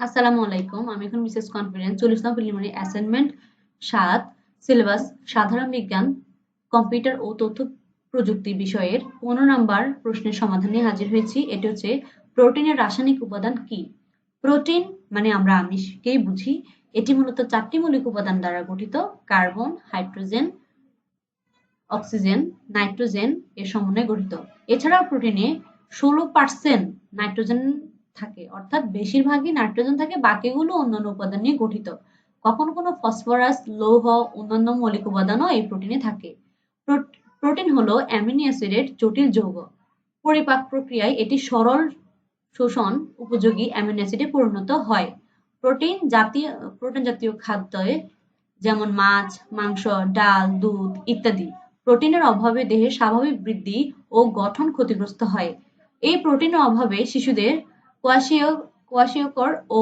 আসসালামু আলাইকুম। আমি এখন বিশেষ কনফারেন্স 40তম প্রিলিমিনারি অ্যাসাইনমেন্ট ৭ সিলেবাস সাধারণ বিজ্ঞান কম্পিউটার ও তথ্য প্রযুক্তি বিষয়ের 15 নম্বর প্রশ্নের সমাধান নিয়ে হাজির হয়েছি। এটি হচ্ছে প্রোটিনের রাসায়নিক উপাদান কি? প্রোটিন মানে আমরা আমিষকেই বুঝি। এটি মূলত 4টি মৌলিক উপাদান দ্বারা গঠিত: কার্বন, হাইড্রোজেন, অক্সিজেন, নাইট্রোজেন এর সমন্বয়ে গঠিত। এছাড়াও প্রোটিনে 16% নাইট্রোজেন থাকে, অর্থাৎ বেশিরভাগই নাইট্রোজেন থাকে, বাকিগুলো অন্যান্য উপাদান নিয়ে গঠিত। কখনো কোনো ফসফরাস, লৌহ, অন্যান্য মৌলিক উপাদানও এই প্রোটিনে থাকে। প্রোটিন হলো অ্যামিনো অ্যাসিডের জটিল যৌগ। পরিপাক প্রক্রিয়ায় এটি সরল শোষণ উপযোগী অ্যামিনো অ্যাসিডে পরিণত হয়। প্রোটিন জাতীয় খাদ্যে যেমন মাছ, মাংস, ডাল, দুধ ইত্যাদি প্রোটিনের অভাবে দেহের স্বাভাবিক বৃদ্ধি ও গঠন ক্ষতিগ্রস্ত হয়। এই প্রোটিনের অভাবে শিশুদের কোয়াশিয়কর ও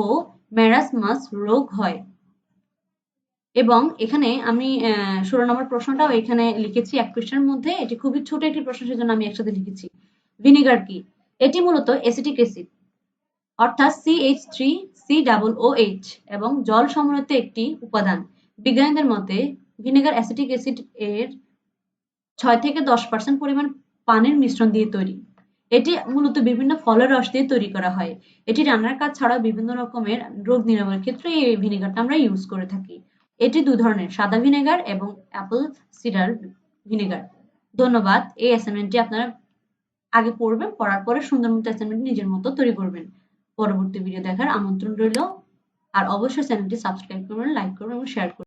মেরাসমাস রোগ হয়। এবং এখানে আমি 16 নম্বর প্রশ্নটাও এখানে লিখেছি এক পৃষ্ঠার মধ্যে। এটি খুবই ছোট একটি প্রশ্ন, সেজন্য আমি একসাথে লিখেছি। ভিনেগার কি? এটি মূলত অ্যাসিটিক অ্যাসিড অর্থাৎ CH3COOH এবং জল সমন্বিত একটি উপাদান। বিজ্ঞানীদের মতে ভিনেগার অ্যাসিটিক অ্যাসিড এর 6 থেকে 10% পরিমাণ পানির মিশ্রণ দিয়ে তৈরি। এটি মূলত বিভিন্ন ফলের রস দিয়ে তৈরি করা হয়। এটি রান্নার কাজ ছাড়াও বিভিন্ন রকমের রোগ নিরাময়ের ক্ষেত্রে এই ভিনেগারটা আমরা ইউজ করে থাকি। এটি দুই ধরনের, সাদা ভিনেগার এবং অ্যাপল সিডার ভিনেগার। ধন্যবাদ। এই অ্যাসাইনমেন্টটি আপনারা আগে পড়বেন, পড়ার পরে সুন্দর মতো অ্যাসাইনমেন্ট নিজের মতো তৈরি করবেন। পরবর্তী ভিডিও দেখার আমন্ত্রণ রইল। আর অবশ্যই চ্যানেলটি সাবস্ক্রাইব করবেন, লাইক করবেন এবং শেয়ার করবেন।